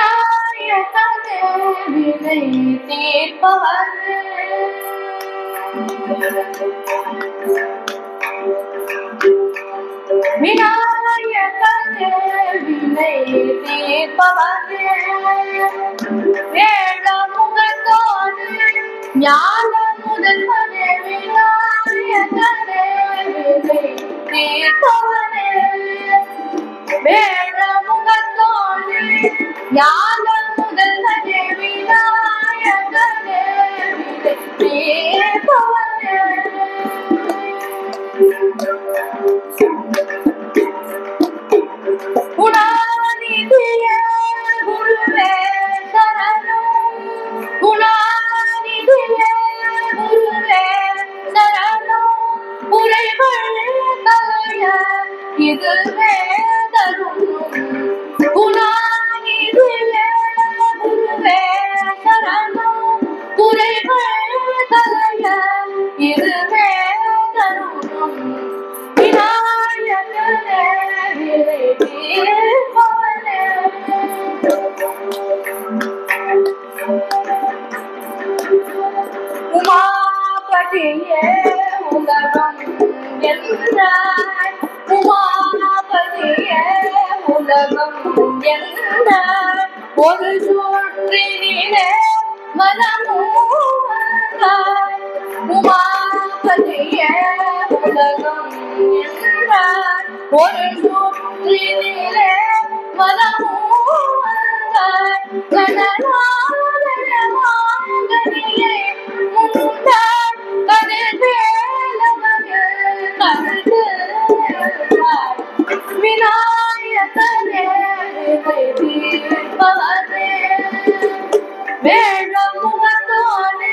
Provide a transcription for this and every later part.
விநாயகனே வினை தீர்ப்பவனே விநாயகனே வினை தீர்ப்பவனே வேட முகத்தோடு ஞான முதல்வனே விநாயகனே வினை தீர்ப்பவனே வேட முகத்தோடு ஞான முதல்வனே விநாயகனே வினை தீர்ப்பவனே குணாநிதியே குருவே சரணம் குணாநிதியே குருவே சரணம் உரைகள் கலைய இதுவே தருணம் குணாநிதியே குருவே சரணம் உரைகள் கலைய இதுவே தருணம் விநாயகனே வினை தீர்ப்பவனே உமாபதியே உலகம் என்றாய் உமாபதியே உலகம் என்றாய் ஒரு சுற்றினிலே மனமும் வந்தாய் உமாபதியே உலகம் என்றாய் ஒரு சுற்றினிலே மனமும் வந்தாய் கனநாதனே முந்தாய் கதிர் வேலவர்கள் கருதுகிறாய் விநாயகனே வினை தீர்ப்பவனே வேட முகத்தோடு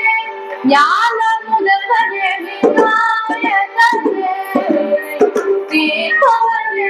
ஞான முதல்வனே விநாயகனே வினை தீர்ப்பவனே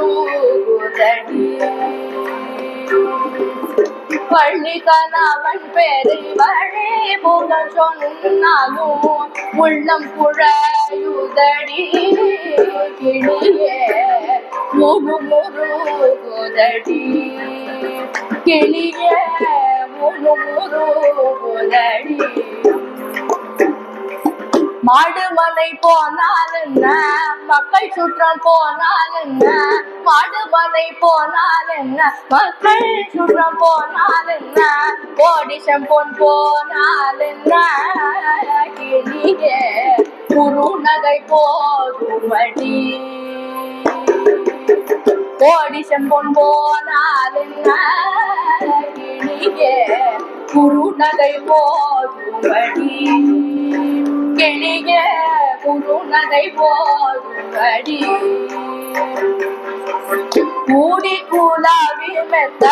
முழுமுழுகுதடி பள்ளி கணவன் பேரை வழி புகழ் சொன்னாலும் உள்ளம் குழையுதடி கிளியே முழுமுழுகுதடி கிளியே முழுமுழுகுதடி மாடுமலை போனால் என்ன மக்கள் சுற்றம் போனால் என்ன மாடுமலை போனால் என்ன மக்கள் சுற்றம் போனால் என்ன கோடிசம் பொன் போனால் என்ன கிளியே குறுநகை போதுமடி கோடிசம் பொன் போனால் என்ன கிளியே குறுநகை போதுமடி கிளியே குறுநகை போதுமடி கூடி கூலாவி மெத்த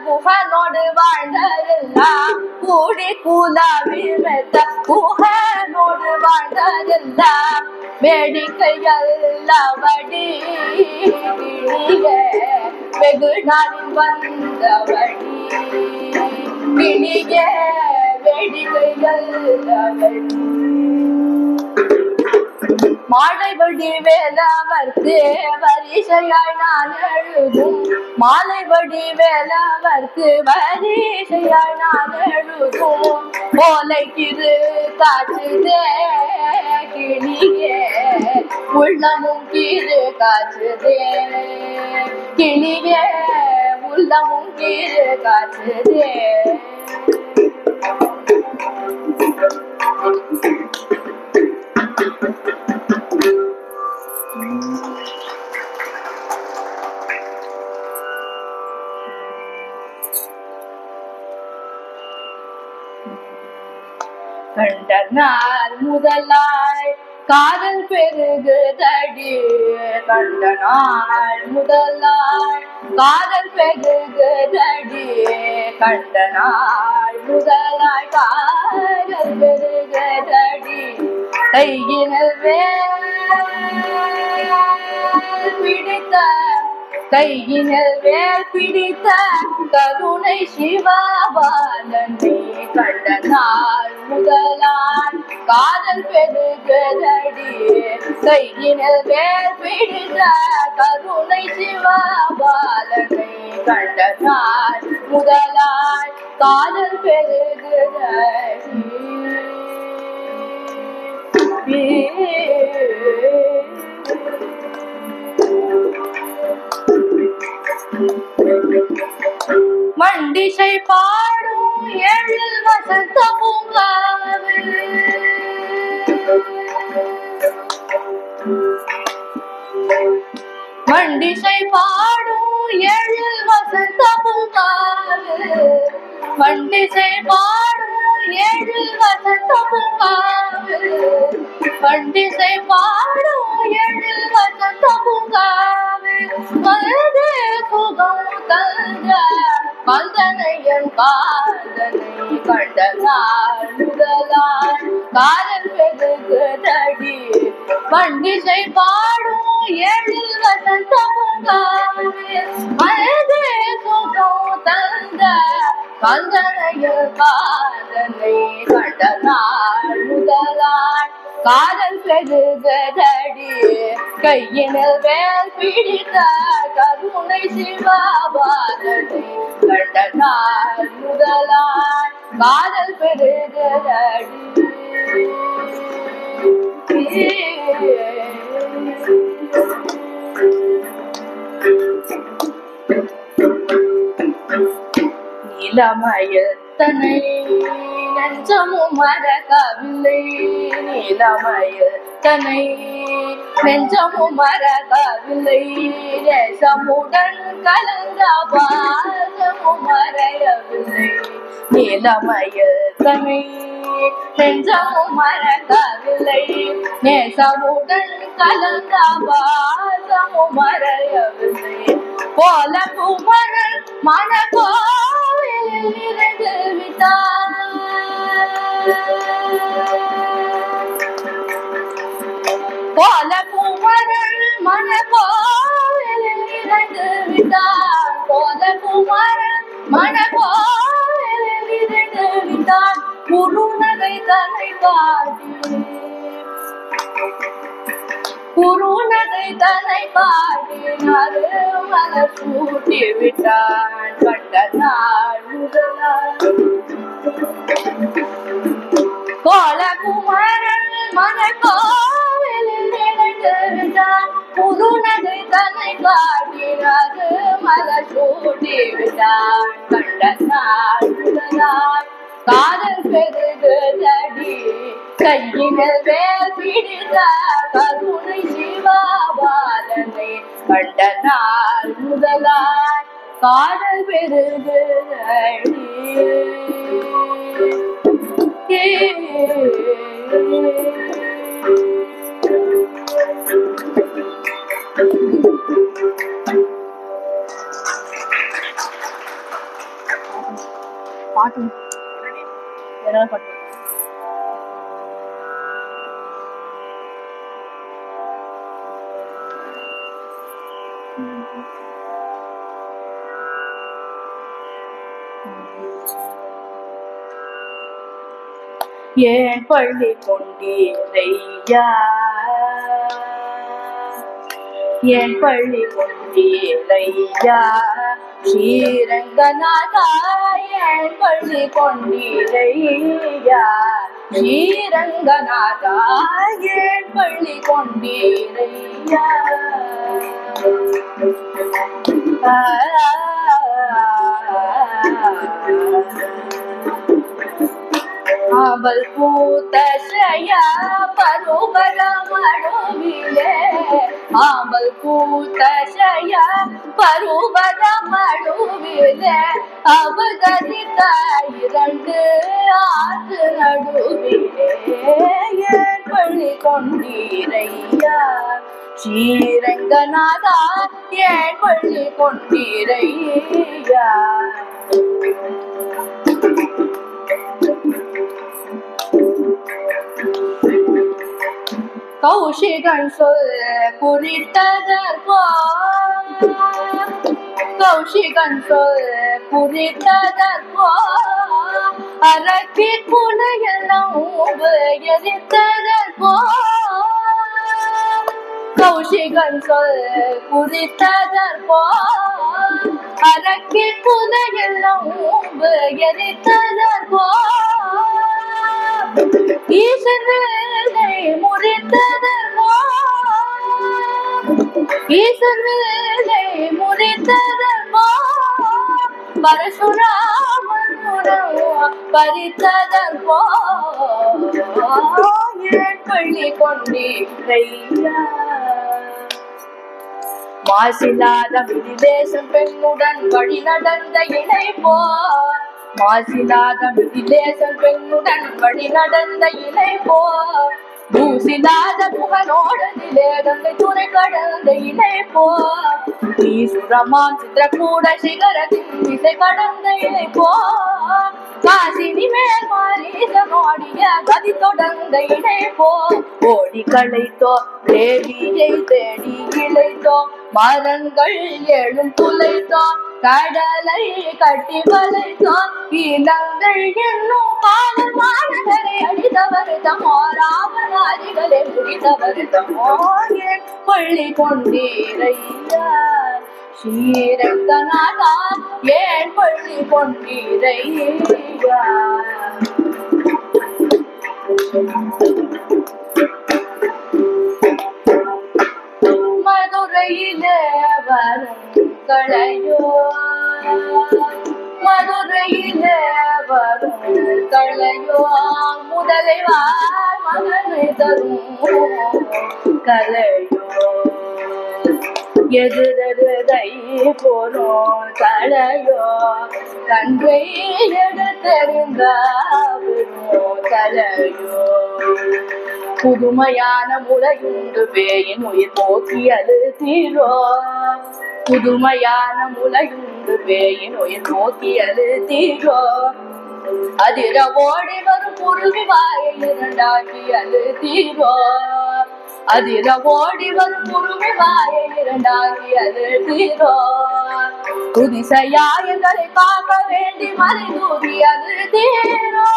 குகனோடு வாழ்ந்ததெல்லாம் கூடி கூலாவி மெத்த குகனோடு வாழ்ந்ததெல்லாம் வேடிக்கையல்லவடி கிளியே வெகு நாளில் வந்தவடி கிளியே வேடிக்கையல்லவடி மாலை வடி வேலவர்க்கு வரிசையாய் நான் எழுதும் மாலை வடி வேலவர்க்கு வரிசையாய் நான் எழுதும் போலைக்கிரு காற்றுதே கிளியே உள்ளமும் கீழே காற்றுதே கிளியே உள்ளமும் கீழே காற்றுதே கண்ட நாள் முதலாய் காதல் பெருகுதடி கண்ட நாள் முதல் நாள் காதல் பெருகுதடி கண்ட நாள் முதல் நாள் காதல் பெருகுதடி கையினில் வேல் பிடித்த கையினில் வேல் பிடித்த கருணை சிவபாலனை கண்ட நாள் முதல் நாள் காதல் பெருகுதடி கையினில் வேல் பிடித்த கருணை சிவபாலனை கண்ட நாள் முதல் நாள் காதல் பெருகுதடி மண்டிசை பாடும் எழில் வசந்த பூங்காவில் மண்டிசை பாடும் எழில் வசந்த பூங்காவில் மண்டிசை பாடும் எழில் வசந்த பூங்காவில் பண்டிசை பாடும் எழில் வசந்த பூங்காவில் மனதே சுகம் தந்த கந்தனையன் காதனை கண்ட நாள் முதலால் காதல் பெருகுதடி பண்டிசை பாடும் எழில் வசந்த பூங்காவில் மனதே சுகம் தந்த கந்தனையன் காதனை கண்ட நாள் முதலால் காதல் பெருகுதடி கையினில் வேல் பிடித்த கருணை சிவபாலனை கண்ட நாள் முதலால் காதல் பெருகுதடி நீலமயில் தன்னை நெஞ்சமும் மறக்கவில்லை நீலமயில் தன்னை நெஞ்சமும் மறக்கவில்லை நேசமுடன் கலந்த பாசமும் மறையவில்லை நீலமயில் தன்னை நெஞ்சமும் மறக்கவில்லை நேசமுடன் கலந்த பாசமும் மறையவில்லை போல குமரன் மனக்கோவிலில் இருந்து விட்டான் போல குமரன் மனக்கோவிலில் இருந்து விட்டான் போல குமரன் மனக்கோவிலில் இருந்து விட்டான் குருநகை தன்னை காட்டி குருநகை தன்னை காட்டினாரு மலர் சூட்டி விட்டான் கண்ட நாள் முதலால் கோல குமரன் மனக்கோவிலில் இணைந்து விட்டான் குருநகை தன்னை காட்டினாரு மலர் சூட்டி விட்டான் கண்ட நாள் முதலால் காதல் பெருகுதடி கையினில் வேல் பிடித்த கருணை சிவபாலனை கண்ட நாள் முதலால் காதல் பெருகுதடி பாட்டு பாட்டு ஏன் பள்ளி கொண்டீரையா ஏன் பள்ளி கொண்டீரையா ஸ்ரீரங்கநாதா ஏன் பள்ளி கொண்டீரையா ஸ்ரீரங்கநாதா ஏன் பள்ளி கொண்டீரையா அவள் பூத்த ஸ்ரயா பருவர மடுவிலே ஆம்பல் பூத்தய பருவத மடுவிலே அவதரித்த இரண்டு ஆற்று நடுவிலே ஏன் பள்ளி கொண்டீரையா ஸ்ரீரங்கநாதா ஏன் பள்ளி கொண்டீரையா கௌஷிகன் சொல் குறித்ததற்போல் கௌஷிகன் சொல் குறித்ததற்போல் அரக்கி புனையெல்லாம் எரித்ததற்போல் கௌஷிகன் சொல் குறித்ததற்போல் அரக்கி புனையெல்லாம் எரித்ததற்போல் ஈசனை முறித்ததற்போ பரசுராமன் பறித்ததற்போ ஏன் பள்ளி கொண்டீரையா மாசிலாத மிதிலேசம் பெண்ணுடன் வழி நடந்த இணைப்போ மாசிலாத மிதிலேசம் பெண்ணுடன் வழி நடந்த இணைப்போ பூசிலாத புகனோடனிலே கங்கை துறை கடந்த இணைப்போ ஈசுரமான் சித்திரக்கூட சிகரத்தின் திசை கடந்த இணைப்போ காசினி மேல் மாரீசனோடிய கதி தொடர்ந்த இணைப்போ ஓடி களைத்தோ தேவியை தேடி இழைத்தோ மரங்கள் எழும் துளைத்தோ கடலை கட்டி வளைத்தோ இளங்கள் என்னும் காதல் மாணவரை அடித்தவர் தமோ ராமராஜிகளை முடித்தவர் தமோ என் பள்ளி கொண்டீரையா ஸ்ரீரங்கநாதா ஏன் பள்ளி கொண்டீரையா மதுரையிலே வரும் களையோ மதுரையிலே வரும் களையோ முதலைவார் மகனை தரும் களையோ எதிரதை போனோம் தலையோ கன்றை எடுத்தறிந்தோ தலையோ புதுமையான முளையுண்டு பேயின் உயிர் போக்கியது தீரோ புதுமையான முளையுண்டு பேயின் உயிர் போக்கியது தீரோ அதிர ஓடி வரும் குருவி வாயை இரண்டாக்கியது தீரோ அதிர ஓடி வரும் குருவி வாயை இரண்டாக்கியது தீரோ புதிசையாயங்களை காக்க வேண்டி மறை தூக்கியது தீரோ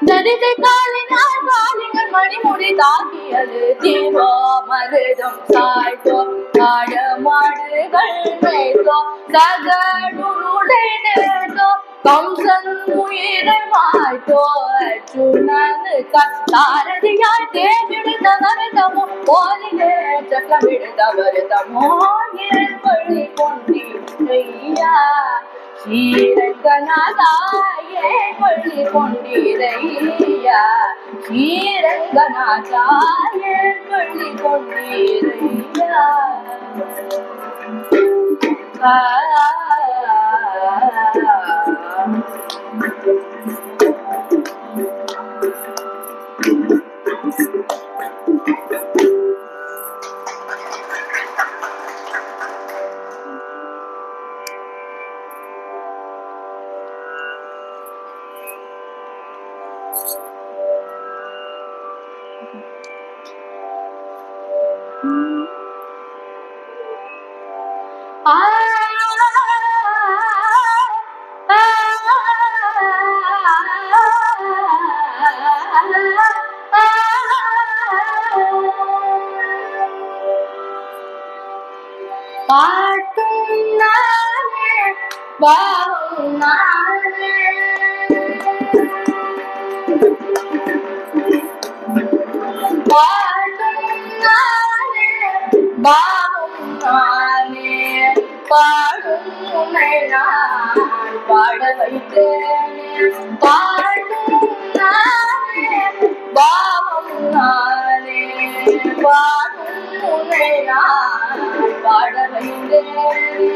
நரிதை காலினால் காலிகள் மணிமுடி தாக்கியது தீரோ மருதம் சாய்த்தோ ஆட மாடுகள் மேய்த்தோ சகடுருளை நேர்த்தோ கம்சன் உயிரை மாய்த்தோ அர்ஜுனனுக்கு சாரதியாய் தேர்ந்தெடுத்தவர் தமோ போலிலே சக்கமிடுத்தவர் தமோ ஏன் பள்ளி கொண்டீரையா ஸ்ரீரங்கநாதா ஏன் பள்ளி கொண்டீரையா ஸ்ரீரங்கநாதா ஏன் பள்ளி கொண்டீரையா பாட்டும் நானே பாவும் நானே பாட்டும் நானே பாவும் நானே பாடும் உன்னை நான் பாட வைத்தேனே பாட்டும் நானே பாவும் நானே பாடும் உன்னை நான் பாட வைத்தேன்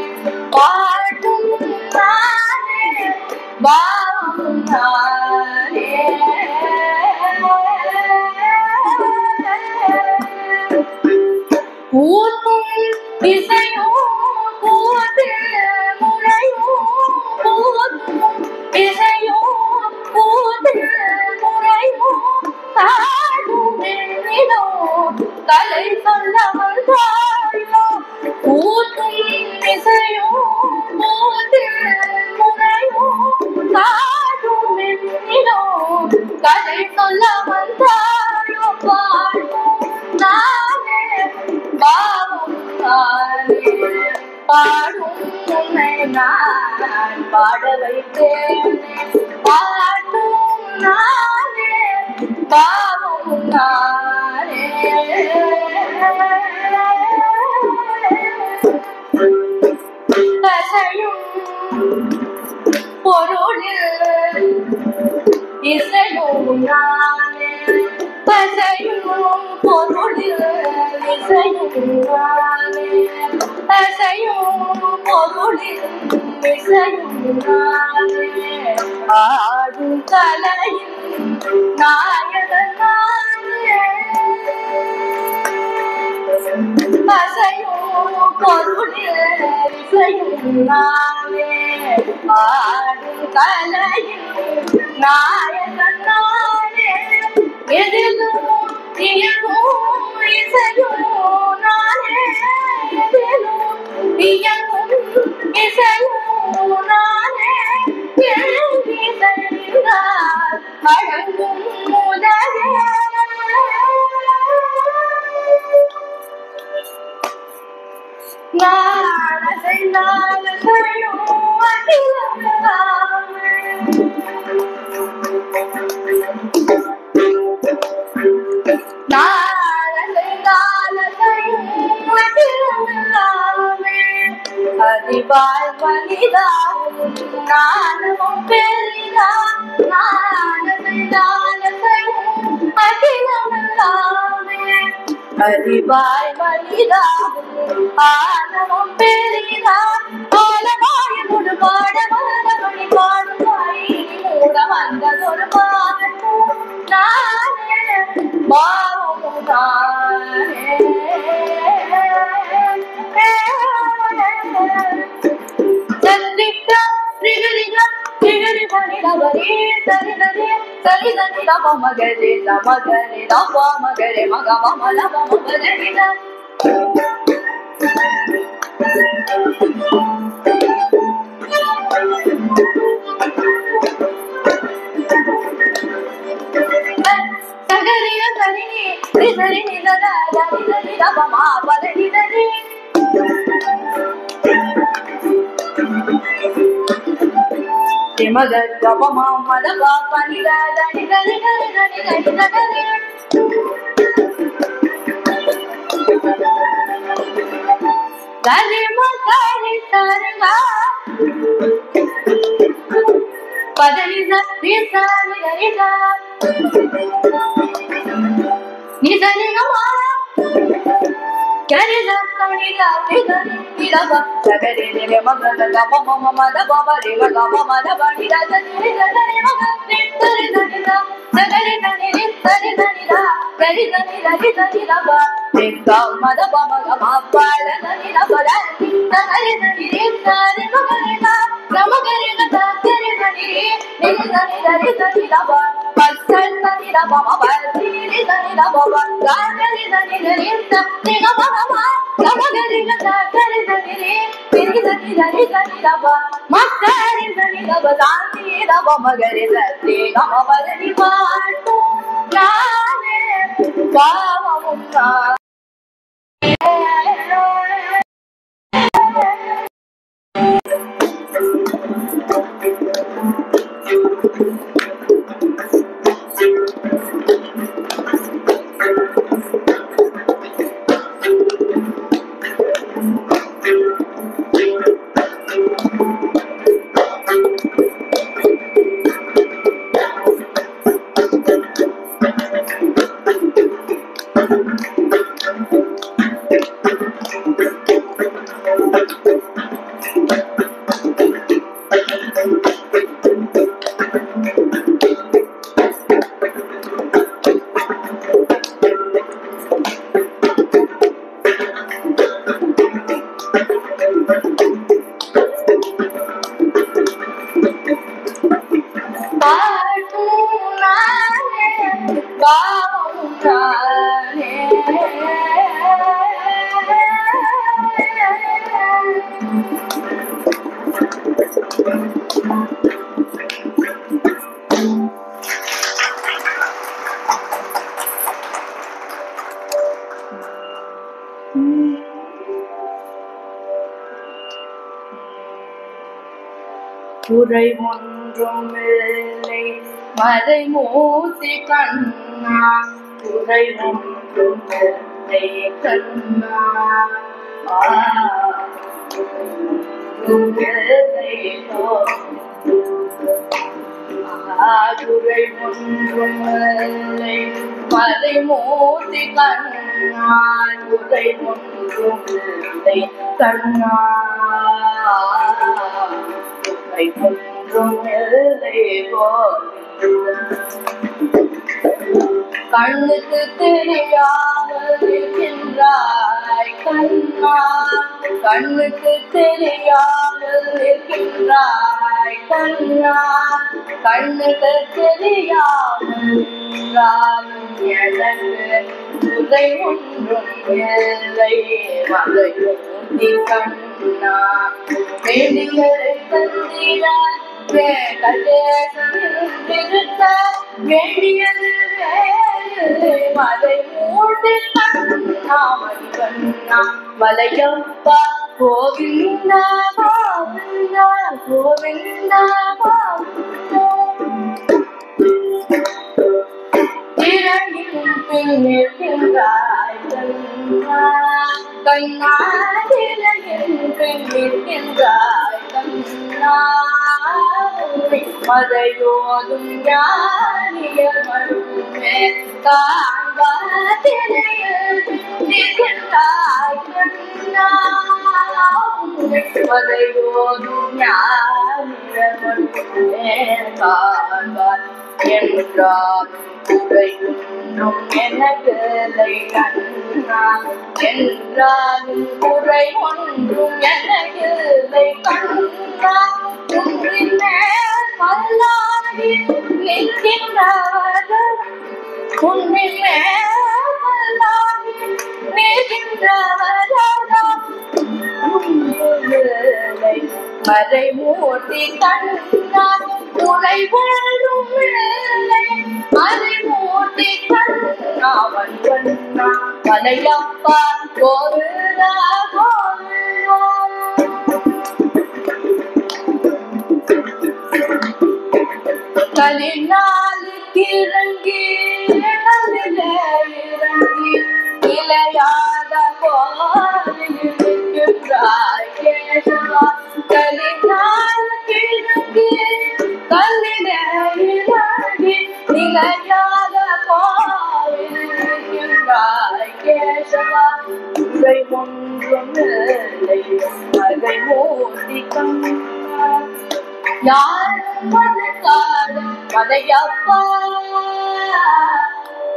பாடும் நானே பாவம் நானே ஊத்தும் இசையும் கூத்தில் முறையும் ஊத்தும் இசையும் கூத்தில் முறையும் காடும் எண்ணிலும் கலை சொல்லாமல் தாயோ ஊத்தும் இசையும் கூத்தில் முறையும் காடும் எண்ணிலும் கலை சொல்லாமல் தாயோ பாடும் நானே பாவம் நானே பாடும் உன்னை நான் பாட வைத்தேன் பாடும் நானே பாவம் நானே அசையும் பொருளில் இசையும் நானே அசையும் பொருளில் இசையும் நானே அசையும் பொருளில் இசையும் நானே ஆடும் கலையின் நாயகன் நானே அசையும் பொருளில் இசையும் நானே ஆடும் கலையின் நாயகன் நானே எதிலும் இயங்கும் இசையும் நானே எதிலும் இயங்கும் இசையும் நானே இசையினால் அடங்கும் உலகே நான் அசையும் அதிபால் மனிதாவும் நானும் பெரிதா அதிபால் மனிதாவும் ஆனவும் பெரிதா ஆலமாயனோடு பாடமானவழி பாடுவாய் மூட வந்ததொரு பாடும் நானே பாவமும் நானே சந்திக்கா திகழிகா திகழி பணிடவரே சரிதரே சரிதனி தப மகரே தமகரே தப மகரே மகவ மலவ மகரித சகரிய சரினி ரிசரி நிதத சரிதனி தப மா பதனிதனி மகர் கபமா மதபா பனித தனி தனி தனி தனி தனி தனி தனி மகரி தரங்கா பதனி சரி சரி தரிதா நிதனி கமா கரித கனித நிதனி நிதப சகரி நிலே மகர கபமா மதப பரி கப மதப நித நித நித மகர சரி நித சகரி நித சரி நித கரி நித நித நிதப நித மதப மகப பர நித பர சகரி நித சரி மகரித கமகரி நித சரி நித நித நித நிதப பசல் நித பம பரி நித நித பவ காரி நித நித நித நித பவ கமகரி நித சரி நித நித நித நிதப மகரி நிதப சாந்தி நிதப மகரி சரி கம பரி பாட்டு நானே பாவமும் குறை ஒன்றும் இல்லை மறைமூர்த்தி கண்ணா, குறை ஒன்றும் இல்லை கண்ணா, குறை ஒன்றும் இல்லை மறைமூர்த்தி கண்ணா, குறை ஒன்றும் இல்லை கண்ணா, குறை ஒன்றும் இல்லை கண்ணுக்கு தெரியாமல் இருக்கின்றாய் கண்ணா, கண்ணுக்கு தெரியாமல் இருக்கின்றாய் கண்ணா, கண்ணுக்கு தெரியாமல் எனக்கு குறை ஒன்றும் இல்லை மறைமூர்த்தி கண்ணா, வேண்டிகளை தந்திட வேண்டியது வேண்டியது மறைமூர்த்தி கண்ணா, கண்ணா மலையப்பா கோவிந்தா கோவிந்தா கோவிந்தா திரையின் பின்னிருக்கின்றாய் கண்ணா, கண்ணா திரையின் பின்னிருக்கின்றாய் கண்ணா, மதையோதும் ஞானியர் மட்டுமே காண்பார் திரையில் பின்னிருக்கின்றாய் கண்ணா, மதையோதும் ஞானியர் மட்டுமே காண்பார் என்றார் குறை ஒன்றும் எனக்கில்லை கண்ணா, என்றாலும் குறை ஒன்றும் எனக்கில்லை கண்ணா, குன்றின் மேல் மல்லாகி நிற்கின்றவர்கள், குன்றின் மேல் மல்லாகி நிற்கின்றவர்கள் மறைமூர்த்தி கண்ணா, குறை ஒன்றும் இல்லை மறைமூர்த்தி கண்ணா, கண்ணா மலையப்பா கோவிந்தா கோவிந்தா. கலினாலுக்கு இறங்கி இறங்கி இளையாத கோவில் இருக்கின்றாய் கேசவா, கலினாலுக்கு இறங்கி கல்லிலே இறங்கி இளையாத கோவில் இருக்கின்றாய் கேசவா, குறை ஒன்றும் இல்லை மறைமூர்த்தி கண்ணா, யாரும் மறுக்காடும் மலையப்பா,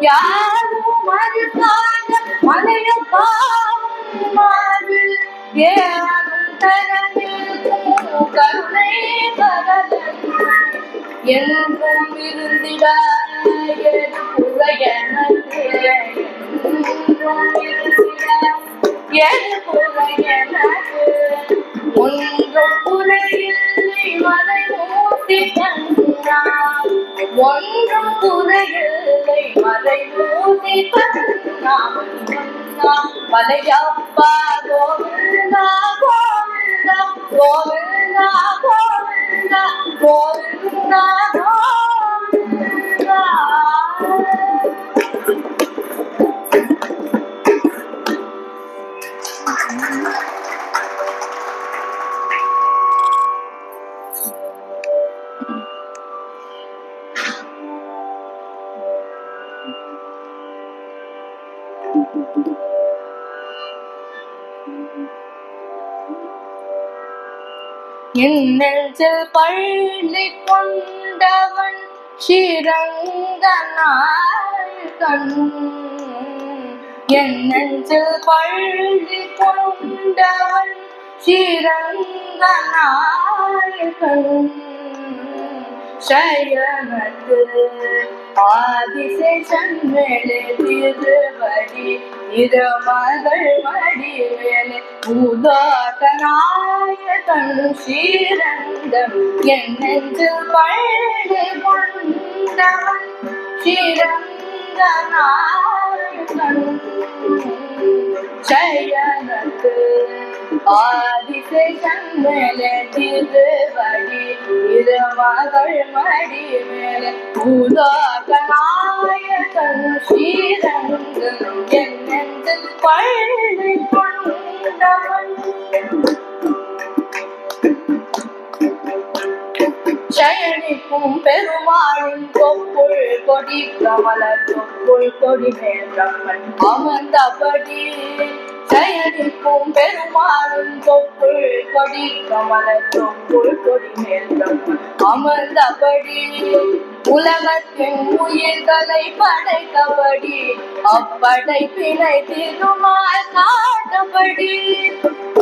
யாரும் மறுக்காடும் மலையப்பா, ஏறும் தரத்தில் கருணை கடலும் என்றும் இருந்திட குறையனக்கு, என்றும் இருந்திட எது குறையனக்கு, ஒன்றும் குறையில்லை மறைமூர்த்தி கண்ணா, ஒன்றும் குறையில்லை மறைமூர்த்தி கண்ணா, கண்ணா மலையப்பா கோவிந்தா கோவிந்தா கோவிந்தா கோவிந்தா கோவிந்தா கோவிந்தா. என் நெஞ்சில் பள்ளி கொண்டவன் ஸ்ரீரங்கநாயகன், என் நெஞ்சில் பள்ளி கொண்டவன் ஸ்ரீரங்கநாயகன், சயனத்து ஆதிசேஷன் மேலே திருவடி இருமகள் மடி மேலே பூதோட்டநாயகன் ஸ்ரீரங்கம், என் நெஞ்சில் பள்ளி கொண்டவன் ஸ்ரீரங்கநாயகன், சயனத்து ஆதிசேஷன் மேலே திருவடி திருமகள் மடி மேலே பூலோகநாயகன் ஸ்ரீரங்கன் என்னென்று பள்ளி கொண்டவன் சயனிக்கும் பெருமாளின் தொப்புள் கொடி கமல தொப்புள் கொடி மேல் அமர்ந்தபடி சயனிக்கும் பெருமாளின் தொப்புள் கொடி கமல தொப்புள் கொடி மேல் அமர்ந்தபடி உலகத்தின் உயிர்களை படைத்தபடி அப்படைப்பினை திருமால் காட்டபடி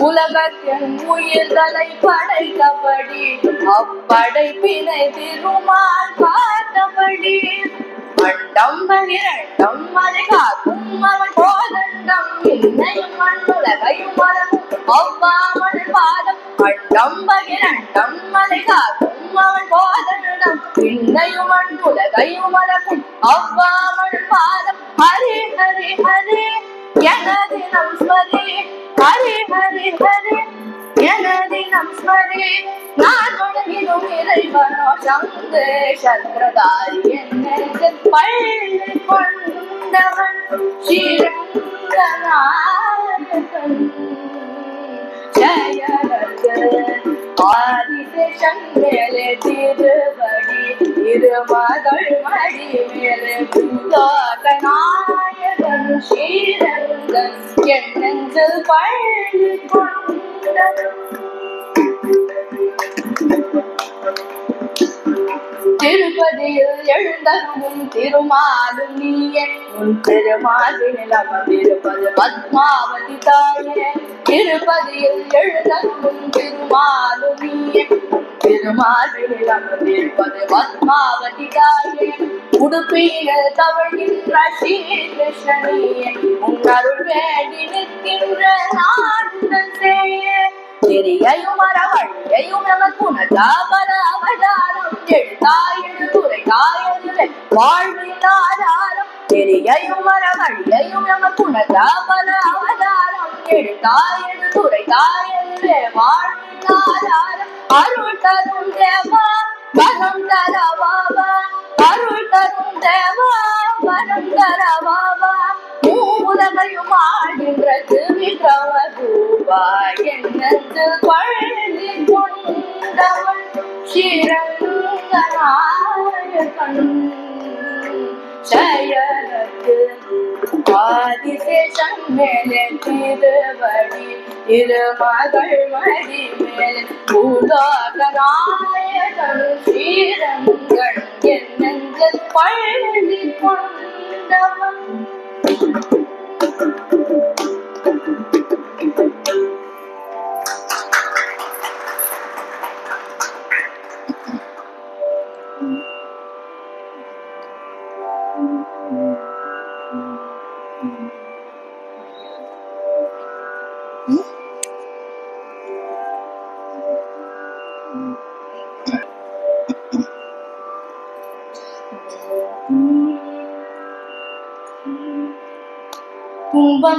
உலகத்தின் உயிர்களை படைத்தபடி அப்படைப்பினை திருமால் காட்டபடி அண்டம் பகிரண்டம் அதை காக்கும் அவன் போதண்டம் இன்னையும் மண்ணுலகையும் மலரும் அவ்வாமன் பாதம் அண்டம் பகிரண்டம் அதை காக்கும் அவன் போதண்டம் இன்னையும் மண்ணுலகையும் மலரும் அவ்வாமன் பாதம் ஹரி ஹரி ஹரி எனது நம் ஸ்மரி ஹரி ஹரி ஹரி எனது நம் ஸ்மரி நான் தொடங்கிடும் இறைவனோ சங்கு சக்கரதாரி என்னென்று பள்ளி கொண்டவன் ஸ்ரீரங்கநாயகன் ஜயரத்து ஆதிசேஷன் மேலே திருவடி திருமகள் மடி மேலே பூலோகநாயகன் ஸ்ரீரங்கன் என்னென்று பள்ளி கொண்டவன் திருப்பதியில் எழுந்தருளும் திருமாலும் நீயே உன் திருமாலில் அமர்ந்திருப்பது பத்மாவதி தாயே திருப்பதியில் எழுந்தருளும் திருமாலும் நீயே திருமாலில் அமர்ந்திருப்பது பத்மாவதி தாயே உடுப்பியில் தவழ்கின்ற ஸ்ரீ கிருஷ்ணனியே உன் அருள் வேண்டி நிற்கின்ற நாடுதன் சேயே திரியையும் அறவழியையும் நமக்குணதாபல அவதாரம் எழுதாயது துறைதாயது வாழ்வின் ஆதாரம் திரியையும் அறவழியையும் நமக்குணதாபல அவதாரம் எழுதாயது துறைதாயது வாழ்வின் ஆதாரம் அருள் தரும் தேவா வரம் தரவாவா அருள் தரும் தேவா வரம் தரவாவா உலகையும் ஆடுகின்ற திருவிக்ரமரூபா என்னென்று பள்ளி கொண்டவன் ஸ்ரீரங்கநாயகன் ஜயரத்து ஆதிசேஷன் மேலே திருவடி திருமகள் மடி மேலே பூலோகநாயகன் ஸ்ரீரங்கன் என்னென்று பள்ளி கொண்டவன்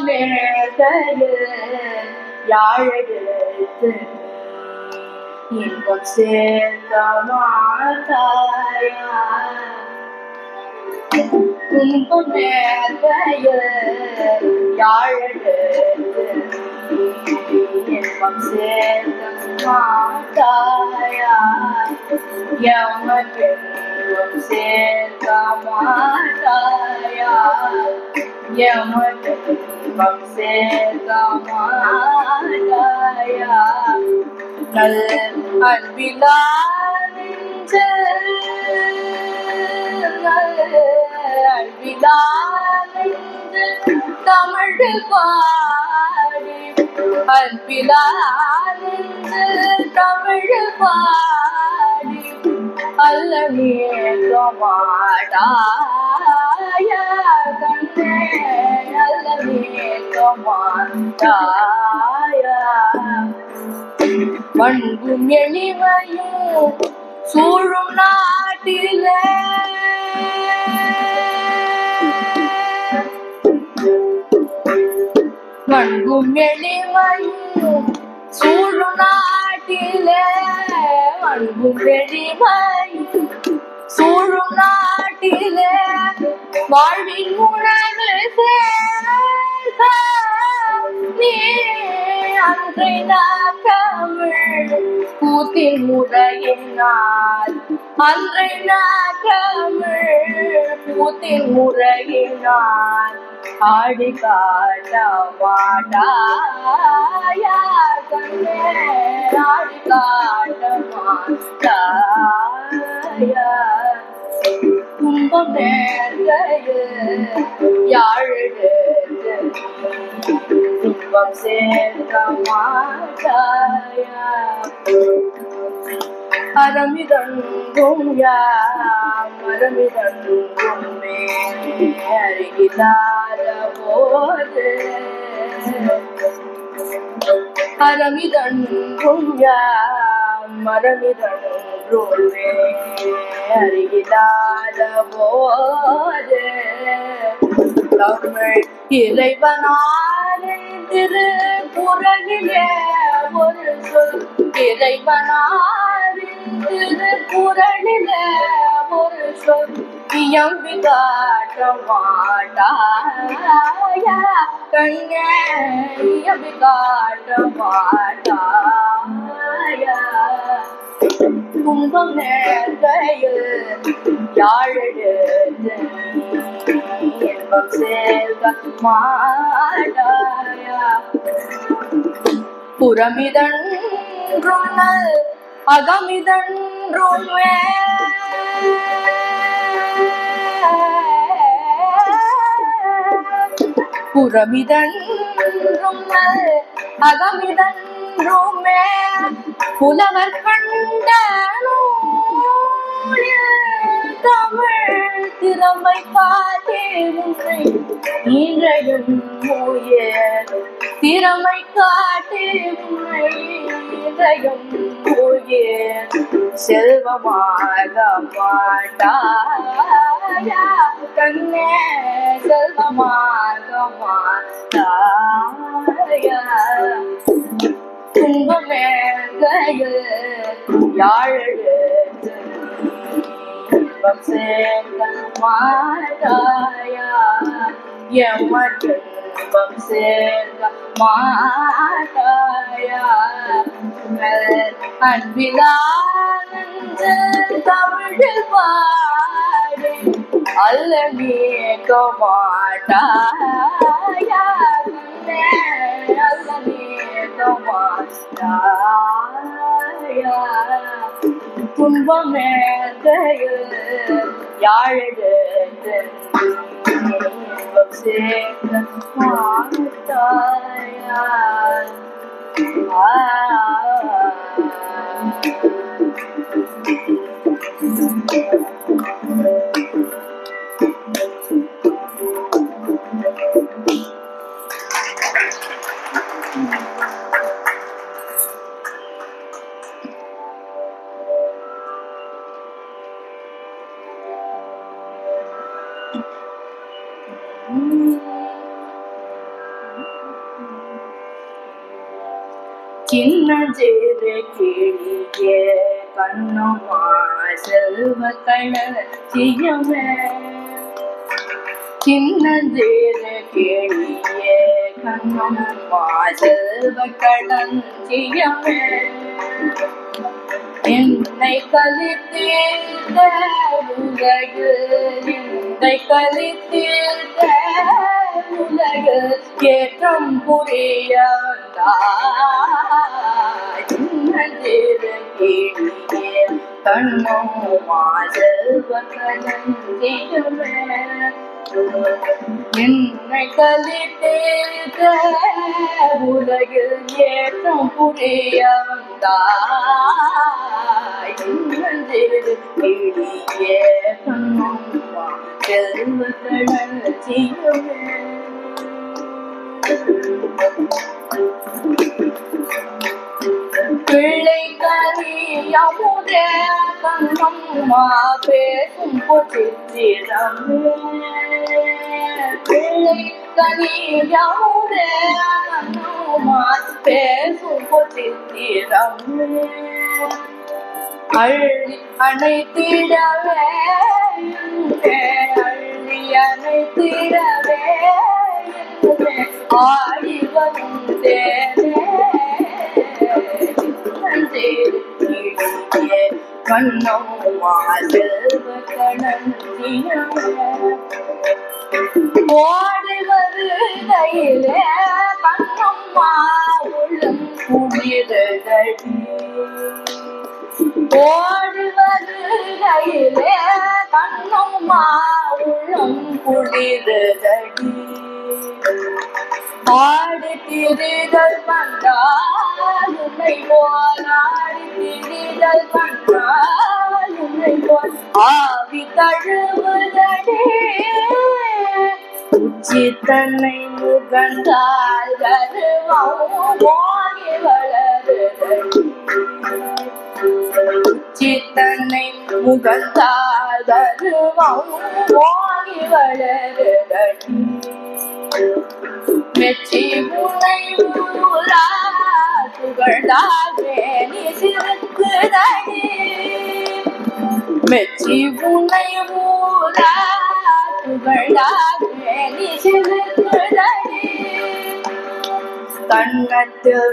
துன்பமேடையில் யாழெடுத்து இன்பம் சேர்த்த மாட்டாயா துன்பமேடையில் யாழெடுத்து இன்பம் சேர்த்த மாட்டாயா யமகென்றும் சேர்க்க மாட்டாயா யமகென்றும் சேர்க்க மாட்டாயா நல் அன்பிலால் அன்பிலால் தமிழ் பாடி அன்பிலால் தமிழ் பாடி அல்லவே மாட்டாய கண்ணே அல்லவே மாட்டாய பண்பும் எளிமையும் சூழும் நாட்டிலே மண்ணும் எளிமையும் சூழும் நாட்டிலே மண்ணும் எளிமையும் சூழும் நாட்டிலே வாழ்வின் உணவு சேர்க்க நீ அன்றை தமிழ் கூத்தின் முறையினால் அன்றை தமிழ் கூத்தின் முறையினால் ஆடி காட்ட மாட்டாயா கண்ணே ஆடி காட்ட மாட்டாயா துன்பம் நேர்கையில் யாழெடுத்து துன்பம் சேர்க்க மாட்டாயா அறமிதங்கும் யாம் அறமிதங்கும் அருகிலாத போது அறமிதங்கும் யாம் அறமிதங்கும் அருகிலாத போது தமிழ் இறைவனாரின் திருக்குறளிலே ஒரு சொல் இறைவனாரின் திருக்குறளிலே ஒரு சொல் இயம்பி காட்ட மாட்டாயா கண்ணே இயம்பி காட்ட மாட்டாயா துன்பம் நேர்கையில் யாழெடுத்து இன்பம் சேர்க்க மாட்டாயா புறமிதன்றும் நல் அகமிதன்றும் புறமிதன்றும் நல் அகமிதன்றும் புலவர் கண்ட தமிழ் திறமை காட்டே உன்னை இன்றையும் முயல் திறமை காட்டே உன்னை இன்றையும் முயல் செல்வமாக மாட்டாயா கண்ணே செல்வமாக மாட்டாயா துன்பமேகையில் யாழெடுத்து இன்பம் சேர்க்க மாட்டாயா எம்மற்றும் சேர்க்க மாட்டாயா அன்பிலானந்து தமிழில் பாடி அல்ல நீக்க மாட்டாயா அல்ல நீக்க மாட்டாயா துன்பமேகையில் யாழெடுத்து இன்பம் சேர்க்க மாட்டாயா சின்னஞ்சிறு கிளியே கண்ணுமா செல்வ களஞ்சியமே சின்னஞ்சிறு கிளியே கண்ணுமா செல்வ களஞ்சியமே என்னை கலித்தீர்த்த உலகில் என்னை கலித்தீர்த்த உலகில் ஏற்றம் புரிய சின்னஞ்சிறு கிளியே கண்ணுமா செல்வ களஞ்சியமே என்னை கலித்தீர்த்த உலகில் ஏற்றம் புரிய வந்தாய் சின்னஞ்சிறு கிளியே கண்ணுமா செல்வ களஞ்சியமே பிள்ளை கலியமுதே கண்ணம்மா பேசும் பொச்சித்திரமே பிள்ளை கலியமுதே பேசும் பொத்திரம் அள்ளி அணைத்திடவே அள்ளி அணைத்திடவே ஆடி வந்தேனே கண்ணம்மா செல்வ கணந்திய ஓடி வருகையிலே கண்ணம்மா உள்ளம் குளிரதடி ஓடி வருகையிலே கண்ணம்மா உள்ளம் குளிரதடி ஆடி திரிதல் கண்டால் உன்னை போல் ஆடி திரிதல் கண்டால் உன்னை போல் ஆவி தழுவுதடி உச்சி தன்னை முகந்தால் கருவம் ஓங்கி வளருதடி உச்சி தன்னை முகந்தால் கருவம் ஓங்கி வளருதடி மெச்சி முனை ஊரா புகழாவே நீ சிறுக்குதடி மெச்சி முனை ஊரா புகழாவே நீ சிறுக்குதடி கண்ணத்தில்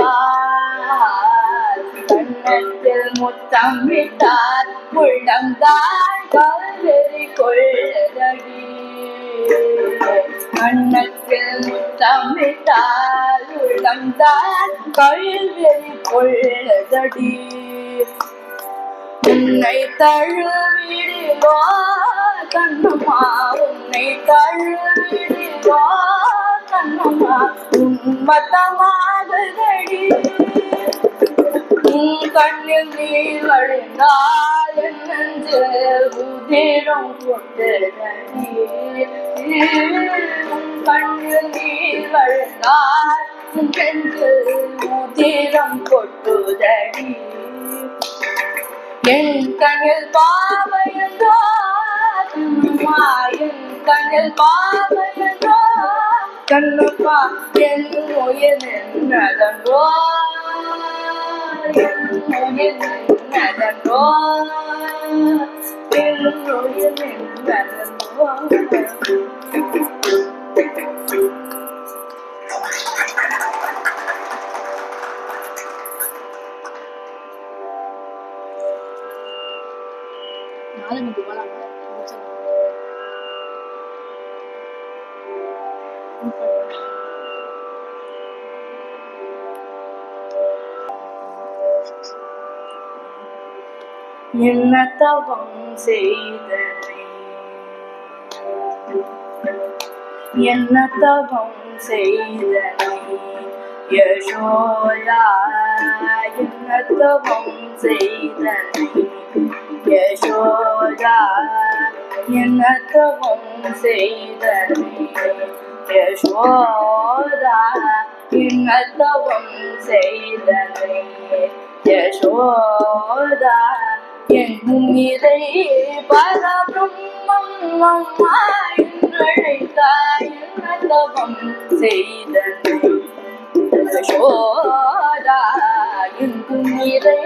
முத்தமிட்டார் கண்ணத்தில் முத்தமிட்டார் உள்ளம்தான் கல்வெறி கொள்ளதடி கண்ணத்தில் முத்தமிட்டால் உள்ளம்தான் கல்வெறி கொள்ளதடி உன்னை தழுவிடுவோ கண்ணம்மா உன்னை தழுவிடுவோ கண்ணம்மா உன்மத்தமாகுதடி உன் கண்ணில் நீர் வழிந்தால் என் நெஞ்சில் உதிரம் கொண்டதடி உன் கண்ணில் நீர் வழிந்தால் என் நெஞ்சில் உதிரம் கொட்டுதடி என் கண்ணில் பாவையன்றோ கண்ணம்மா என் கண்ணில் பாவையன்றோ கண்ணம்மா என் உயிர் நின்றதன்றோ என் உயிர் நின்றதன்றோ என் உயிர் நின்றதன்றோ என்ன தவம் செய்தனை என்ன தவம் செய்தனை யசோதா என்ன தவம் செய்தனை யசோதா என்ன தவம் செய்தனை யசோதா என்ன தவம் செய்தனை யசோதா எங்கும் இதை பரபிரம்மம் அம்மா என்றழைத்தாய் என்ன தவம் செய்தனை யசோதா எங்கும் இதை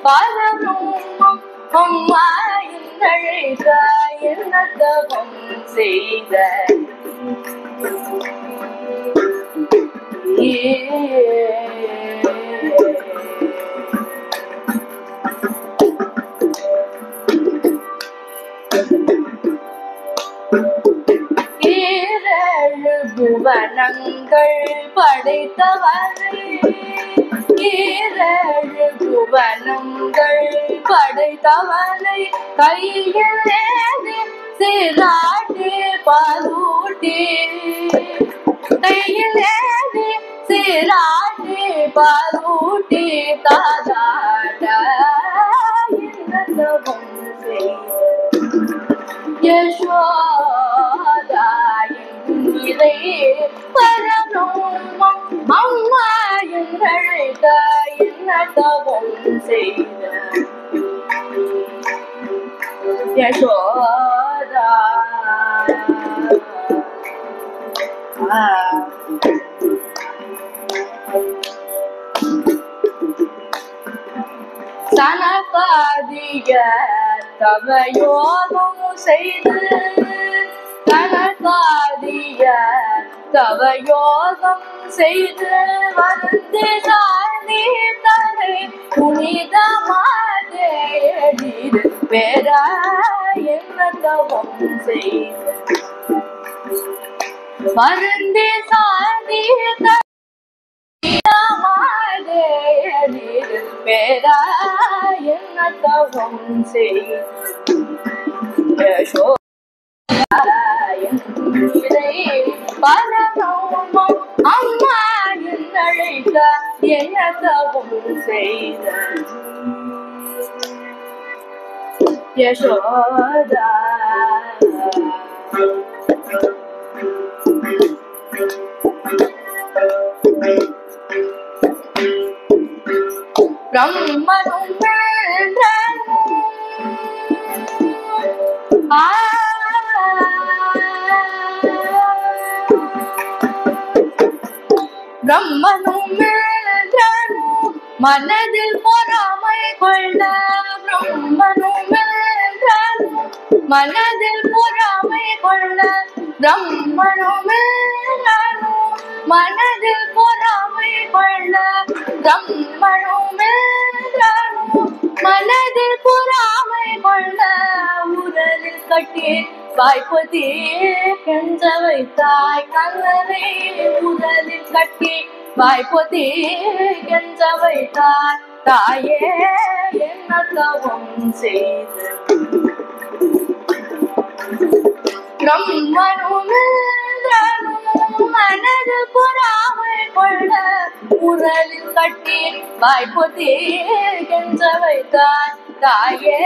பரபிரம்மம் அம்மா என்றழைத்தாய் என்ன தவம் செய்தனை புவனங்கள் படைத்தவரை ஈரேழு புவனங்கள் படைத்தவனை கையில் ஏந்தி சிராட்டி பாலூட்டி கையில் ஏந்தி சிராட்டி பாலூட்டி தாதாட யசோதா இதை பரபிரம்மம் அம்மா என்றழைத்த என்ன தவம் செய்த யசோதா சனகாதிய தவயோகம் செய்து சனகாதிய தவயோகம் செய்து வந்து சாந்தி தரை புனிதமாதே பேரா என்ன தவம் செய்து வருந்தி சாந்தி பேரா என்ன தவம் செய்து பரமம் அம்மா என்னழைக்க என்ன தவம் செய்த யசோதா பிரம்மனும் பிரம்மனும் மனதில் பொறாமை கொள்ள பிரம்மனும் மனதில் பொறாமை கொள்ள பிரம்மனும் மனதில் பொறாமை கொள்ள பிரம்மனும் மனதில் பொறாமை கொள்ள உடலில் கட்டி வாய்ப்பதி கெஞ்ச வைத்தாய் கண்ணனை உடலில் கட்டி வாய்ப்பதி கெஞ்ச வைத்தாய் தாயே என்ன தவம் செய்து பிரம்மனும் மனதில் பொறாமை கொள்ள உடலில் கட்டி வாய்ப்பதி கெஞ்ச வைத்தாய் தாயே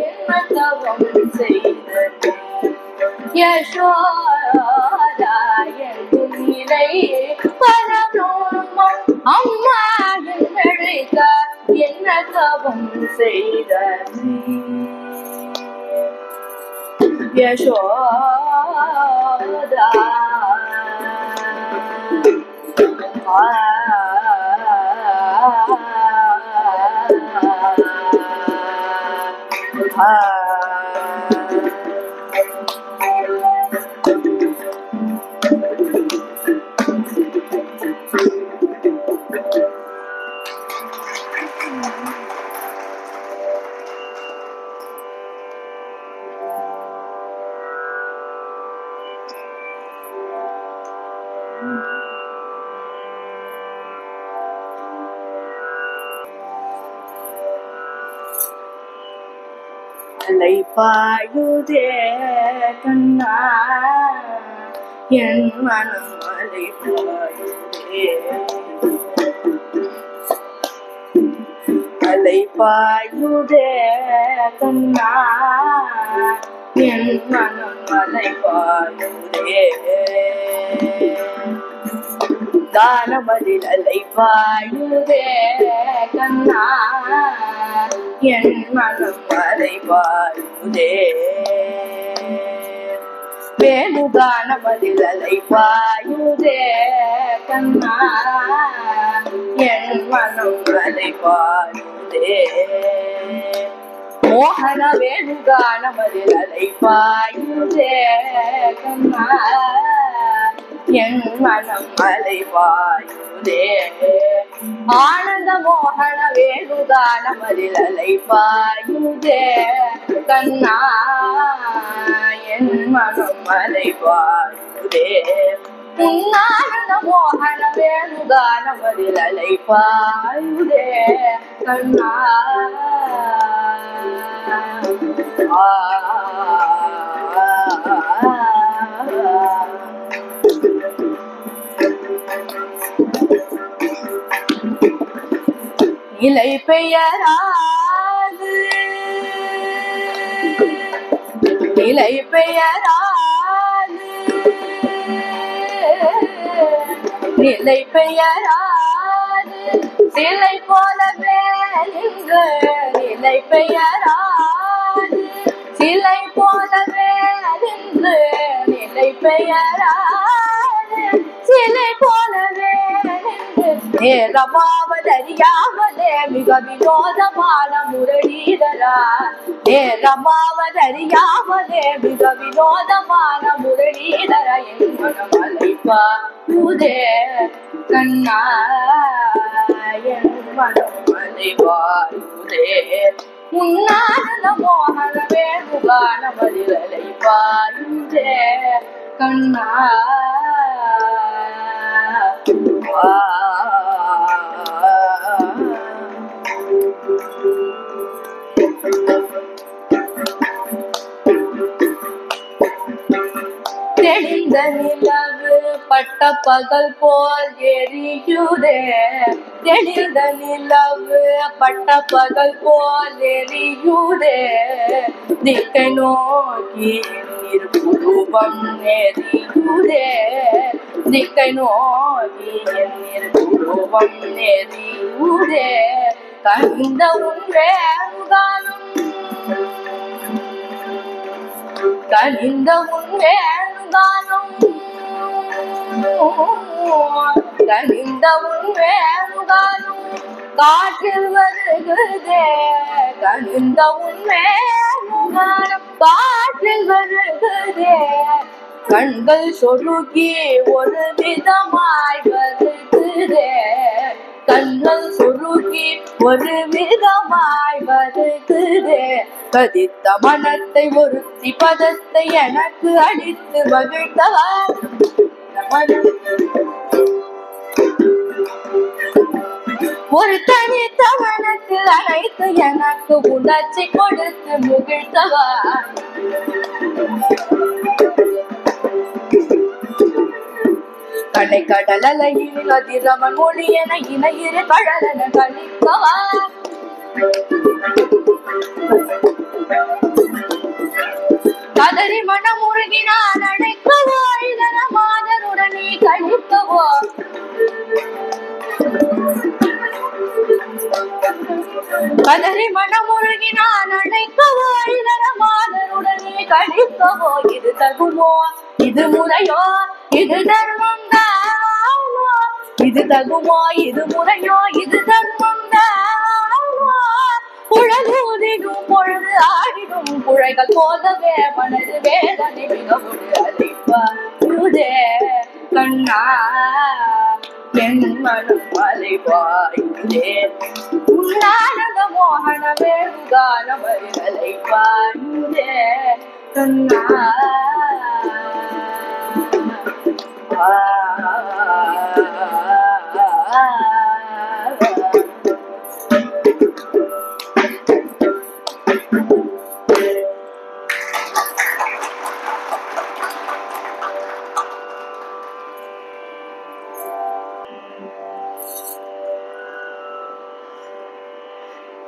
என்ன தவம் செய்து யசோதா எங்கும் நிலை பரமம் அம்மா என்னழைக்க என்ன தவம் செய்த யசோதா அலை பாயுதே கண்ணா என் மனம் அலை பாயுதே அலை பாயுதே கண்ணா என் மனம் அலை பாயுதே தானமதில் அலை பாயுதே கண்ணா என் மனம் அலை பாயுதே வேணுகானமதில் அலை பாயுதே கண்ணா என் மனம் அலை பாயுதே மோகன வேணுகானமதில் அலை பாயுதே கண்ணா என் மனம் அலை பாயுதே ஆனந்த மோகன வேணுகானமதில் அலை பாயுதே கண்ணா என் மனம் அலை பாயுதே ஆனந்த மோகன வேணுகானமதில் அலை பாயுதே கண்ணா இலை பெயராது இலை பெயராது இலை பெயராது சிலை போலவே நின்று இலை பெயராது சிலை போலவே நின்று இலை பெயராது நேரமாவதறியாமலே மிக வினோதமான முரளிதரா நேரமாவதறியாமலே மிக வினோதமான முரளிதர என் மனம் அலைப்பாயுதே கண்ணா என் மனம் அலைப்பாயுதே உன்னானந்த மோகன வேணுகான மதிலலைப்பாயுதே கண்ணா தெளிந்த நிலவு பட்ட பகல் போல் எரியுதே தெளிந்த நிலவு பட்ட பகல் போல் எரியுதே திக்கை நோக்கி நிற்புருவம் எரியுதே திக்கை நோக்கி நிற்புருவம் எரியுதே கனிந்த உன் வேணுகானம் கனிந்த உன் வேணுகானம் கனிந்த உன் வேணுகானம் காற்றில் வருகிறதே கனிந்த உன் வேணுகானம் காற்றில் வருகிறதே கண்கள் சொருகி ஒரு விதமாய் வருகிறதே கண்கள் சொருகி ஒரு விதமாய் வருகிறதே கதித்த மனத்தை ஒருத்தி பதத்தை எனக்கு அடித்து மகிழ்ந்தவர் ஒரு தனித்த மனத்தில் அனைத்து எனக்கு உணர்ச்சி கொடுத்து முகிழ்ந்தவர் கடை கடல் அலையில் அதிரவன் மொழி என இணையிரு கடலென கழிப்பவா கதறி மனம் முருகினான் அழைக்கவோ இதன மாதருடனே கழிக்கவோ கதறி மனம் முருகினான் அழைக்கவோ இதன மாதருடனே கழிக்கவோ இது தகுமோ இது முறையோ இது தர்மம் தானோ இது தகுமோ இது முறையோ இது தர்மம் தானோ குழலூதிடும் பொழுது ஆடிடும் குழைகள் போதவே மனது வேதனை மிகவும் அலைப்பாயுதே கண்ணா என் மனம் அலைப்பாயுதே உன்னானந்த மோகன வேணுகான மறியலைப்பாயுதே கண்ணா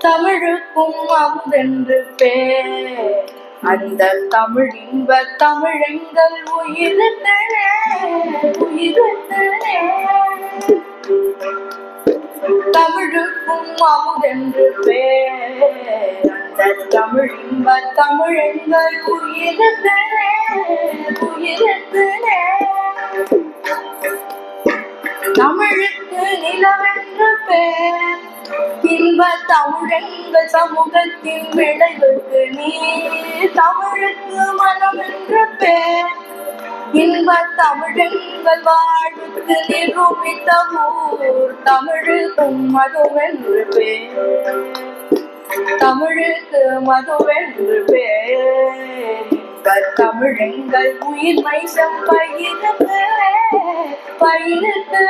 தமிழுக்கும் அமுதென்று பேர் அந்த தமிழ் இன்ப தமிழெங்கள் உயிரிட்டனே உயிரிட்டனே தமிழுக்கும் அமுதென்று பேர் அந்த தமிழ் இன்ப தமிழெங்கள் உயிரிட்டனே உயிரிட்டனே தமிழுக்கு நிலவென்று பேர் இன்ப தமிழெங்கள் சமூகத்தின் விளைவுக்கு நீ தமிழுக்கு மனம் என்று பேர் இன்ப தமிழெங்கள் வாழ்வுக்கு நிரூபித்த ஊர் தமிழுக்கும் மதுவென்று பேர் தமிழுக்கு மதுவென்று பேர் இன்ப தமிழெங்கள் உயிர்மை செம்பயிருக்கு பயிருக்கு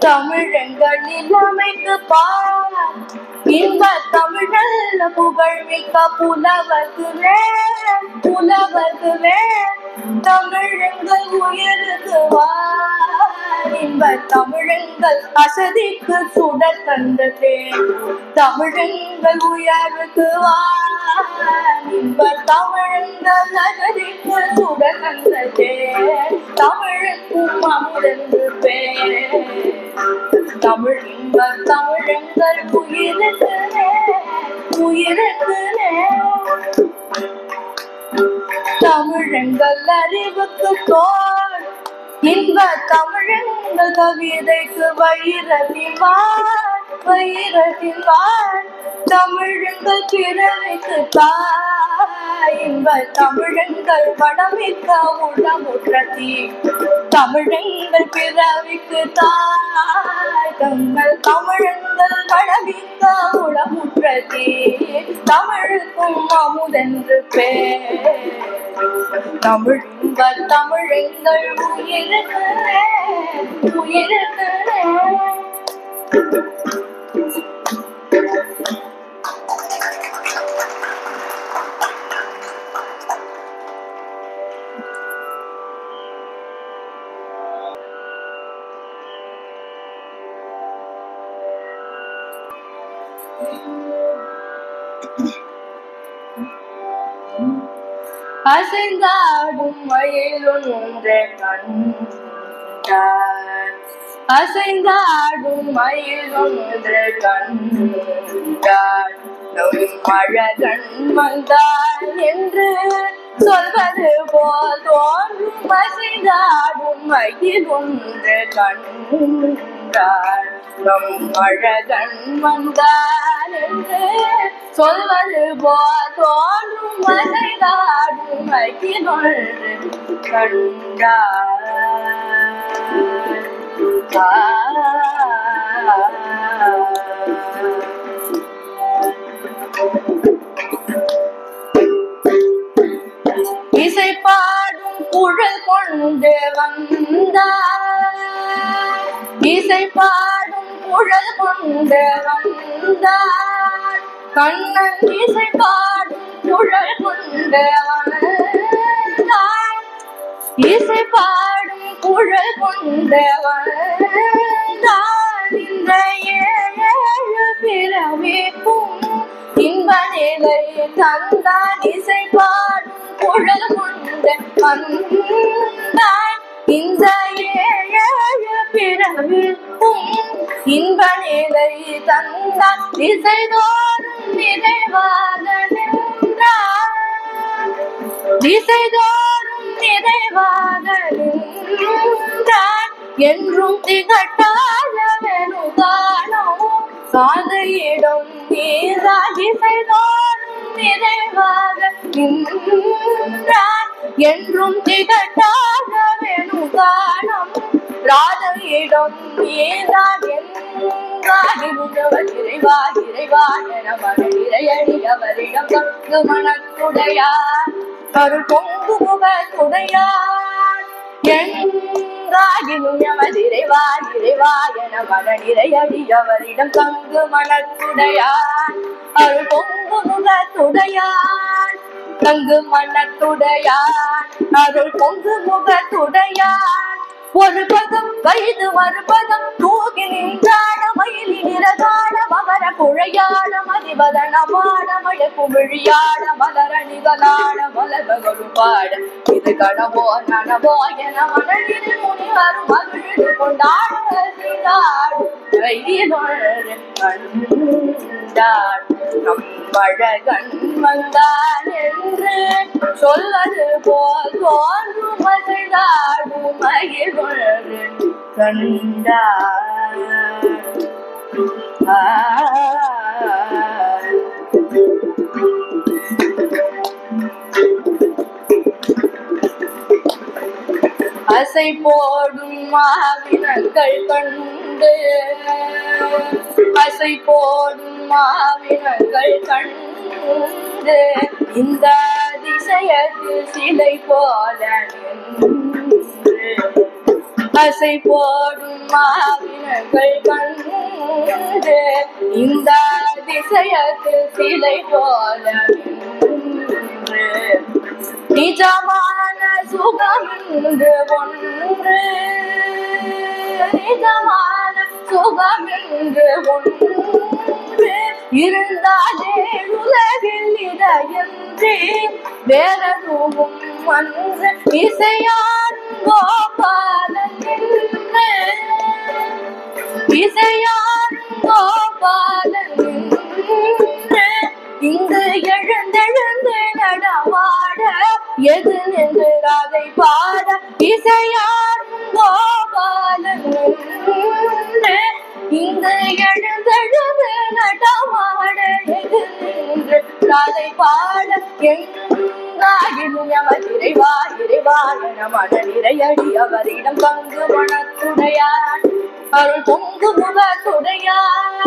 தமிழெங்கள் நிலைமைக்கு பார் இன்ப தமிழல்ல புகழ்மிக்க புலவர்க்குவே புலவர்க்குவே தமிழெங்கள் உயிருக்கு வார் இன்ப தமிழெங்கள் அசதிக்கு சுடர் தந்ததே தமிழெங்கள் உயர்வுக்கு வார் இன்ப தமிழெங்கள் அசதிக்கு சுடர் தந்ததே தமிழுக்கும் அமுதென்று பேர் தமிழ் இன்ப தமிழெங்கள் உயிருக்கு உயிருக்கு தமிழெங்கள் அறிவுக்கு தோல் இன்ப தமிழங்கள் கவிதைக்கு வைரத்தின் வாழ் தமிழங்கள் பிறவைக்கு தாய் இன்ப தமிழங்கள் வளமிக்க உளமுற்றத்தி தமிழங்கள் பிறவிக்கு தாய் தங்கள் தமிழங்கள் வளமிக்க உளமுற்றத்தி தமிழுக்கும் அமுதென்று பேர் தமிழ்ங்க தமிழங்கள் உயிருக்கு அசைந்தாடும் மயிலொன்று கண்டார் அசைந்தாடும் மயிலொன்று கண்டார் அழகன் வந்தார் என்று சொல்வது போல் தோன்றும் அசைந்தாடும் மயிலொன்று கண்டார் அழகன் வந்தார் என்று சொல்வது போல் தோன்றும் அசைந்தாடும் மயிலொன்று கண்டார் இசை பாடும் குழல் கொண்டு வந்தார் இசை பாடும் குழல் கொண்டு வந்தார் கண்ணன் இசை பாடும் குழல் கொண்டு வந்தார் இசை பாடும் குழல் கொண்டு வந்தார் இந்த ஏழு பிறவிக்கும் இன்ப நிலை தந்தான் இசை பாடும் குழல் கொண்டு வந்தார் இந்த ஏழு பிறவிக்கும் இன்ப நிலை தந்தான் இசைதோறும் நிறைவாக நின்றார் இசைதோறும் நிறைவாக நின்றார் என்றும் திகட்டாதவனுதானோ காதையிடம் நீராக இசைதோறும் நிறைவாக நின்றார் என்றும் திகட்டாதவனுதானம் ராதையிடம் நீராக இறைவா இறைவா என மகளிரையடியவரிடம் பங்கு மனத்துடையார் கருள் பொங்கு முகத்துடையார் எங்காகிலும் எமதிரைவா இறைவா என மகளிரையடியவரிடம் தங்கு மனத்துடையார் அருள் பொங்கு முகத்துடையார் தங்கு மனத்துடையார் அருள் பொங்கு முகத்துடையார் ஒரு பதம் வயது மறுபதம் தூகி நின்றாட மயிலி நிறகாட மகர குழையாட மதிவதனமாட மழ குமிழியாட மலரணிகளாட மலர்பகரு பாட இது கடவோ நனவோ என மணலில் முனிவரும் மகிழ்ந்து கொண்டாட கண்டார் நம்மழகன் வந்தான் என்று சொல்வது போல் தோன்றும் மகிழ்ந்தாடும் மகிழ்வரு கண்டார் அசை போடும் மாவினங்கள் கண்டு அசை போடும் மாவினங்கள் கண்டு இந்த அதிசயத்தில் சிலை போல நின்று அசை போடும் மாவினங்கள் கண்டு இந்த அதிசயத்தில் சிலை போல நின்று நிஜமான சுகம் என்று ஒன்று நிஜமான சுகம் என்று ஒன்று இருந்தாலே உலகில் இதையன்றி வேறெதுவும் ஒன்று இசையாடும் கோபாலன் என்று இசையாடும் கோபாலன் என்று இங்கு எழுந்தெழுந்து நடமாட எது நின்று அதை பாட இசையாடும் எழுந்தெழுந்து நடமாட நின்று ராதை பாட எங்காயினும் எவர் இறைவா இறைவா என மன நிறையடி அவரிடம் பங்கு மனத்துடையான் அருள் பொங்கு முகத்துடையான்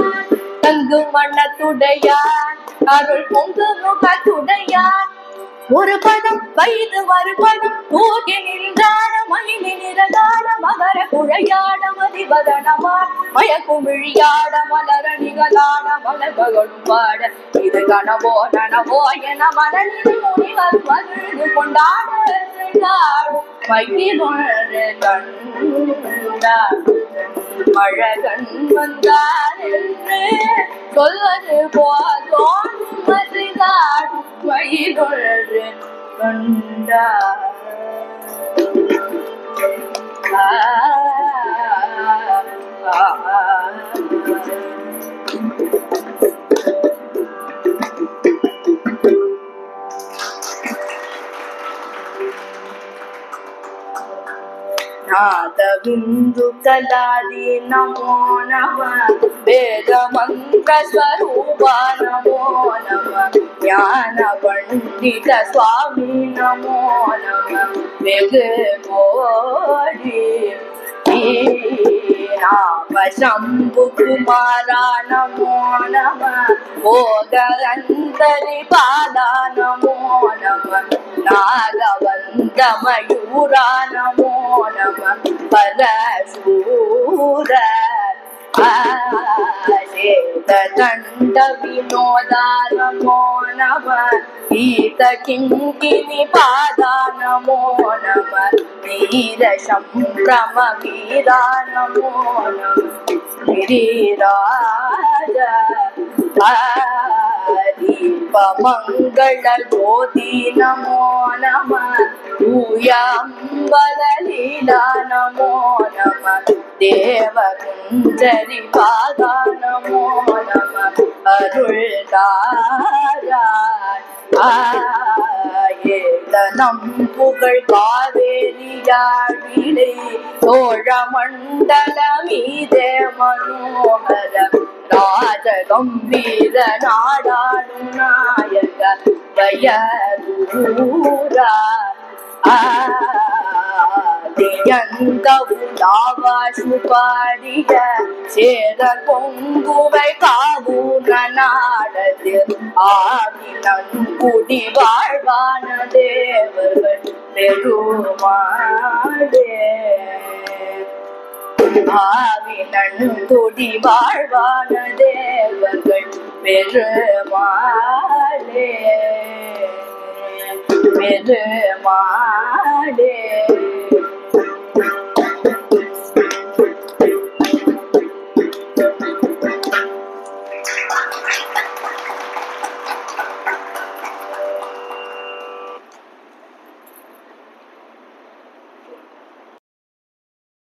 தங்கு மனத்துடையான் அருள் பொங்கு முகத்துடையான் ஒரு படம் வயது மறுபடம் தூக்கி நின்றான மயிலி நிறதான மகர குழையாட மதிபதனமான் மயக்கும் விழியாட மலர நிகழாட மலர்களும் பாட இது கனவோ நனவோ என மனநிலை முனிவர் மகிழ்ந்து கொண்டாட மகிழ்ந்து கண்டார் அழகன் வந்தார் என்று சொல்வது போதும் மதிதாடும் மயிலொன்று கண்டார் नादबिंदु कलादि नमो नमः वेद मंत्र स्वरूपा नमो नमः ज्ञान पंडित स्वामी नमो नमः वेद कोटि नाम शंभु कुमारा नमो नमः भोगंतरि पादा नमो नमः नागवंत मयूरा नमो नमः परशूर दंड विनोदा नमो नमः गीत किंकिनी पादा नमो नमः वीर संभ्रम वीरा नमो नमः गिरिराज दीप मंगल ज्योति नमो नमः भूयाम्बल लीला नमो नमः देव कुंजरी पादा नमो नमः अरुळदारा ஏதனம் புகழ் காவேரியாடிலே சோழ மண்டல மீதே மனோகர ராஜ கம்பீர நாடாடும் நாயக ஜயதூரா தியங்கவுலாவாசு பாடிய சேர பொங்குவை காவூன நாடத்தில் ஆவினன் குடி வாழ்வான தேவர்கள் பெருமாளே ஆவினன் குடி வாழ்வான தேவர்கள் பெருமாளே பெருமாளே